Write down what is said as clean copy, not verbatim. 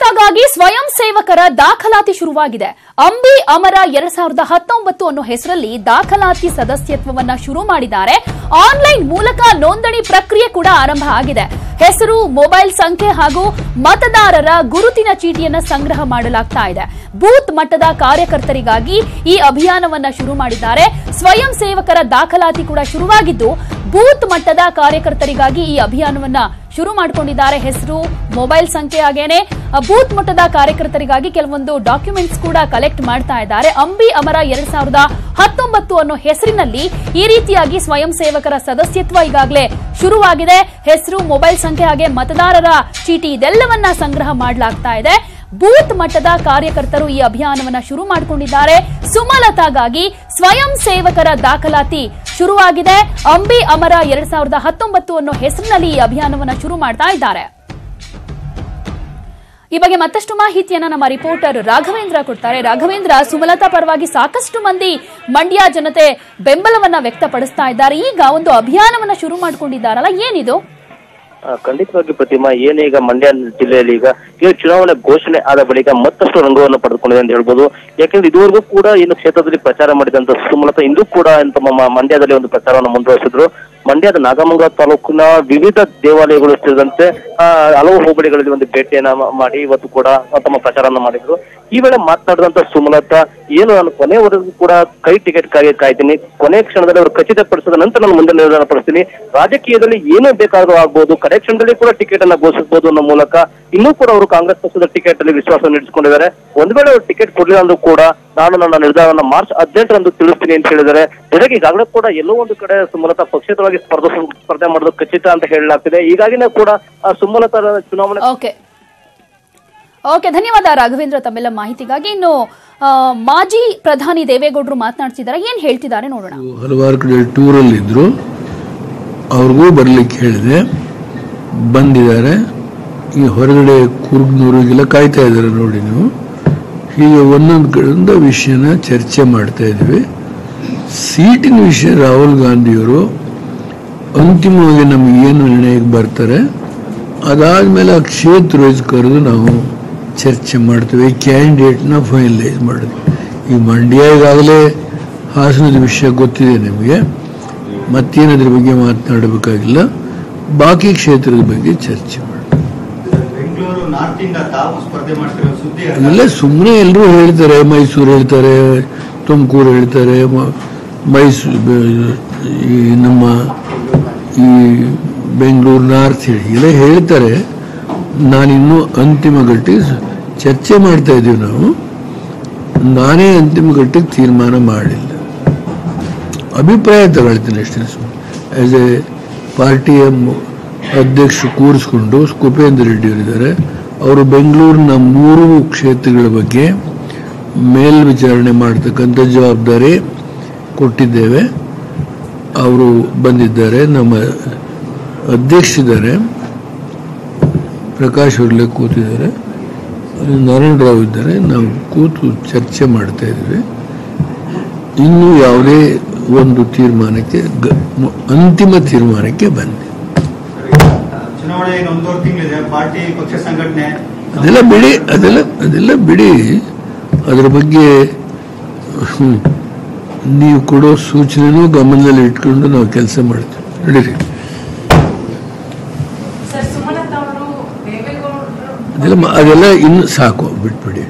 ಸುಮಲತಾಗಾಗಿ ಸ್ವಯಂ ಸೇವಕರ ದಾಖಲಾತಿ ಶುರುವಾಗಿದೆ. ಅಂಬಿ ಅಮರ 2019 ಅನ್ನೋ ಹೆಸರಲ್ಲಿ ದಾಖಲಾತಿ ಸದಸ್ಯತ್ವವನ್ನ ಶುರು ಮಾಡಿದ್ದಾರೆ. ಆನ್ಲೈನ್ ಮೂಲಕ ನೋಂದಣಿ ಪ್ರಕ್ರಿಯೆ ಕೂಡ ಆರಂಭ ಆಗಿದೆ. ಹೆಸರು, ಮೊಬೈಲ್ ಸಂಖ್ಯೆ ಹಾಗೂ ಮತದಾರರ ಗುರುತಿನ ಚೀಟಿಯನ್ನ ಸಂಗ್ರಹ ಮಾಡಲಾಗ್ತಾ ಇದೆ. ಬೂತ್ ಮಟ್ಟದ ಕಾರ್ಯಕರ್ತರಿಗಾಗಿ ಈ ಅಭಿಯಾನವನ್ನ ಶುರು ಮಾಡಿದ್ದಾರೆ. ಸ್ವಯಂ ಸೇವಕರ ದಾಖಲಾತಿ ಕೂಡ ಶುರುವಾಗಿದ್ದು, ಬೂತ್ ಮಟ್ಟದ ಕಾರ್ಯಕರ್ತರಿಗಾಗಿ ಈ ಅಭಿಯಾನವನ್ನ ಶುರು ಮಾಡಿಕೊಂಡಿದ್ದಾರೆ. ಹೆಸರು, ಮೊಬೈಲ್ ಸಂಖ್ಯೆ ಹಾಗೇನೆ ಬೂತ್ ಮಟ್ಟದ ಕಾರ್ಯಕರ್ತರಿಗಾಗಿ ಕೆಲವೊಂದು ಡಾಕ್ಯುಮೆಂಟ್ಸ್ ಕೂಡ ಕಲೆಕ್ಟ್ ಮಾಡ್ತಾ ಇದ್ದಾರೆ. ಅಂಬಿ ಅಮರ 2019 ಅನ್ನೋ ಹೆಸರಿನಲ್ಲಿ ಈ ರೀತಿಯಾಗಿ ಸ್ವಯಂ ಸೇವಕರ ಸದಸ್ಯತ್ವ ಈಗಾಗಲೇ ಶುರುವಾಗಿದೆ. ಹೆಸರು, ಮೊಬೈಲ್ ಸಂಖ್ಯೆ ಹಾಗೆ ಮತದಾರರ ಚೀಟಿ ಇದೆಲ್ಲವನ್ನ ಸಂಗ್ರಹ ಮಾಡಲಾಗ್ತಾ ಇದೆ. ಬೂತ್ ಮಟ್ಟದ ಕಾರ್ಯಕರ್ತರು ಈ ಅಭಿಯಾನವನ್ನ ಶುರು ಮಾಡಿಕೊಂಡಿದ್ದಾರೆ. ಸುಮಲತಾಗಾಗಿ ಸ್ವಯಂ ಸೇವಕರ ದಾಖಲಾತಿ ಶುರುವಾಗಿದೆ. ಅಂಬಿ ಅಮರ 2019 ಅನ್ನೋ ಹೆಸರಿನಲ್ಲಿ ಈ ಅಭಿಯಾನವನ್ನ ಶುರು ಮಾಡ್ತಾ ಇದ್ದಾರೆ. ಈ ಬಗ್ಗೆ ಮತ್ತಷ್ಟು ಮಾಹಿತಿಯನ್ನ ನಮ್ಮ ರಿಪೋರ್ಟರ್ ರಾಘವೇಂದ್ರ ಕೊಡ್ತಾರೆ. ರಾಘವೇಂದ್ರ, ಸುಮಲತಾ ಪರವಾಗಿ ಸಾಕಷ್ಟು ಮಂದಿ ಮಂಡ್ಯ ಜನತೆ ಬೆಂಬಲವನ್ನ ವ್ಯಕ್ತಪಡಿಸ್ತಾ ಇದ್ದಾರೆ. ಈಗ ಒಂದು ಅಭಿಯಾನವನ್ನ ಶುರು ಮಾಡಿಕೊಂಡಿದ್ದಾರಲ್ಲ, ಏನಿದು? ಖಂಡಿತವಾಗಿ ಪ್ರತಿಮಾ, ಏನೀಗ ಮಂಡ್ಯ ಜಿಲ್ಲೆಯಲ್ಲಿ ಈಗ ಚುನಾವಣೆ ಘೋಷಣೆ ಆದ ಬಳಿಕ ಮತ್ತಷ್ಟು ರಂಗವನ್ನು ಪಡೆದುಕೊಂಡಿದೆ ಅಂತ ಹೇಳ್ಬೋದು. ಯಾಕೆಂದ್ರೆ ಇದುವರೆಗೂ ಕೂಡ ಏನು ಕ್ಷೇತ್ರದಲ್ಲಿ ಪ್ರಚಾರ ಮಾಡಿದಂತ ಸುಮಲತಾ ಇಂದು ಕೂಡ ತಮ್ಮ ಮಂಡ್ಯದಲ್ಲಿ ಒಂದು ಪ್ರಚಾರವನ್ನು ಮುಂದುವರಿಸಿದ್ರು. ಮಂಡ್ಯದ ನಾಗಮಂಗಲ ತಾಲೂಕಿನ ವಿವಿಧ ದೇವಾಲಯಗಳು ಸೇರಿದಂತೆ ಹಲವು ಹೋಬಳಿಗಳಲ್ಲಿ ಒಂದು ಭೇಟಿಯನ್ನ ಮಾಡಿ ಇವತ್ತು ಕೂಡ ತಮ್ಮ ಪ್ರಚಾರವನ್ನು ಮಾಡಿದ್ರು. ಈ ವೇಳೆ ಮಾತನಾಡಿದಂತ ಸುಮಲತಾ, ಏನು ನಾನು ಕೊನೆವರೆಗೂ ಕೂಡ ಕೈ ಟಿಕೆಟ್ಗಾಗಿ ಕಾಯ್ತೀನಿ, ಕೊನೆ ಕ್ಷಣದಲ್ಲಿ ಅವರು ಖಚಿತಪಡಿಸಿದ ನಂತರ ನಾನು ಮುಂದೆ ನಿರ್ಧಾರ ಪಡಿಸ್ತೀನಿ, ರಾಜಕೀಯದಲ್ಲಿ ಏನೇ ಬೇಕಾದ್ರೂ ಆಗ್ಬಹುದು, ಕಡೆ ಕ್ಷಣದಲ್ಲಿ ಕೂಡ ಟಿಕೆಟ್ ಅನ್ನ ಘೋಷಿಸಬಹುದು ಅನ್ನೋ ಮೂಲಕ ಇನ್ನೂ ಕೂಡ ಅವರು ಕಾಂಗ್ರೆಸ್ ಪಕ್ಷದ ಟಿಕೆಟ್ ಅಲ್ಲಿ ವಿಶ್ವಾಸ ನೀಡಿಸಿಕೊಂಡಿದ್ದಾರೆ. ಒಂದ್ ವೇಳೆ ಅವರು ಟಿಕೆಟ್ ಕೊಡ್ಲಿಲ್ಲ ಅಂದ್ರೂ ಕೂಡ ನಾನು ನನ್ನ ನಿರ್ಧಾರವನ್ನು ಮಾರ್ಚ್ 18ರಂದು ತಿಳಿಸ್ತೀನಿ ಅಂತ ಹೇಳಿದ್ದಾರೆ. ಜೊತೆಗೆ ಈಗಾಗಲೇ ಕೂಡ ಎಲ್ಲೋ ಒಂದು ಕಡೆ ಸುಮಲತಾ ಪಕ್ಷೇತರವಾಗಿ ಸ್ಪರ್ಧೆ ಮಾಡೋದು ಖಚಿತ ಅಂತ ಹೇಳಲಾಗ್ತಿದೆ. ಹೀಗಾಗಿನೇ ಕೂಡ ಸುಮಲತಾ ಚುನಾವಣೆ. ಓಕೆ, ಧನ್ಯವಾದ ರಾಘವೇಂದ್ರ ತಮ್ಮೆಲ್ಲ ಮಾಹಿತಿಗಾಗಿ. ಇನ್ನು ಮಾಜಿ ಪ್ರಧಾನಿ ದೇವೇಗೌಡರು ಮಾತನಾಡ್ತಿದ್ದಾರೆ, ಏನ್ ಹೇಳ್ತಿದ್ದಾರೆ ನೋಡೋಣ. ಹಲವಾರು ಕಡೆ ಟೂರಲ್ಲಿ ಇದ್ರು, ಅವ್ರಿಗೂ ಬರ್ಲಿಕ್ಕೆ ಹೇಳಿದೆ, ಬಂದಿದ್ದಾರೆ. ಈ ಹೊರಗಡೆ ಕೂರ್ಗ್ನೂರಿಗೆಲ್ಲ ಕಾಯ್ತಾ ಇದ್ದಾರೆ ನೋಡಿ ನೀವು. ಹೀಗೆ ಒಂದೊಂದು ಕಡೆಯಿಂದ ವಿಷಯನ ಚರ್ಚೆ ಮಾಡ್ತಾ ಇದ್ವಿ. ಸೀಟಿನ ವಿಷಯ ರಾಹುಲ್ ಗಾಂಧಿಯವರು ಅಂತಿಮವಾಗಿ ನಮ್ಗೆ ಏನು ನಿರ್ಣಯಕ್ಕೆ ಬರ್ತಾರೆ, ಅದಾದ್ಮೇಲೆ ಆ ಕ್ಷೇತ್ರ ಕರೆದು ನಾವು ಚರ್ಚೆ ಮಾಡ್ತೇವೆ, ಕ್ಯಾಂಡಿಡೇಟ್ನ ಫೈನಲೈಸ್ ಮಾಡಿದ್ವಿ. ಈ ಮಂಡ್ಯ ಈಗಾಗಲೇ ಹಾಸನದ ವಿಷಯ ಗೊತ್ತಿದೆ ನಿಮಗೆ, ಮತ್ತೇನದ್ರ ಬಗ್ಗೆ ಮಾತನಾಡಬೇಕಾಗಿಲ್ಲ. ಬಾಕಿ ಕ್ಷೇತ್ರದ ಬಗ್ಗೆ ಚರ್ಚೆ ಮಾಡಿ. ಅದೆಲ್ಲ ಸುಮ್ಮನೆ ಎಲ್ಲರೂ ಹೇಳ್ತಾರೆ, ಮೈಸೂರು ಹೇಳ್ತಾರೆ, ತುಮಕೂರು ಹೇಳ್ತಾರೆ, ನಮ್ಮ ಈ ಬೆಂಗಳೂರು ನಾರ್ತ್ ಎಲ್ಲ ಹೇಳ್ತಾರೆ. ನಾನಿನ್ನೂ ಅಂತಿಮ ಘಟ್ಟಿಗೆ ಚರ್ಚೆ ಮಾಡ್ತಾ ಇದ್ದೀವಿ ನಾವು. ನಾನೇ ಅಂತಿಮ ಘಟ್ಟಿಗೆ ತೀರ್ಮಾನ ಮಾಡಿಲ್ಲ, ಅಭಿಪ್ರಾಯ ತಗೊಳ್ತೀನಿ ಅಷ್ಟೇ. ಆಸ್ ಎ ಪಾರ್ಟಿಯ ಅಧ್ಯಕ್ಷ ಕೂರಿಸ್ಕೊಂಡು ಕುಪೇಂದ್ರ ರೆಡ್ಡಿ ಅವರಿದ್ದಾರೆ, ಅವರು ಬೆಂಗಳೂರಿನ 3 ಕ್ಷೇತ್ರಗಳ ಬಗ್ಗೆ ಮೇಲ್ವಿಚಾರಣೆ ಮಾಡ್ತಕ್ಕಂಥ ಜವಾಬ್ದಾರಿ ಕೊಟ್ಟಿದ್ದೇವೆ. ಅವರು ಬಂದಿದ್ದಾರೆ, ನಮ್ಮ ಅಧ್ಯಕ್ಷರಿದ್ದಾರೆ, ಪ್ರಕಾಶ್ ಅವರಲ್ಲೇ ಕೂತಿದ್ದಾರೆ, ನಾರಾಯಣ ರಾವ್ ಇದ್ದಾರೆ. ನಾವು ಕೂತು ಚರ್ಚೆ ಮಾಡ್ತಾ ಇದ್ದೀವಿ. ಇನ್ನೂ ಯಾವುದೇ ಒಂದು ತೀರ್ಮಾನಕ್ಕೆ, ಅಂತಿಮ ತೀರ್ಮಾನಕ್ಕೆ ಬಂದಿದೆ. ಅದೆಲ್ಲ ಬಿಡಿ, ಅದರ ಬಗ್ಗೆ ನೀವು ಕೊಡೋ ಸೂಚನೆನೂ ಗಮನದಲ್ಲಿ ಇಟ್ಕೊಂಡು ನಾವು ಕೆಲಸ ಮಾಡ್ತೀವಿ. ನಡೀರಿ, ಅದೆಲ್ಲ ಇನ್ನು ಸಾಕು, ಬಿಟ್ಬಿಡಿ.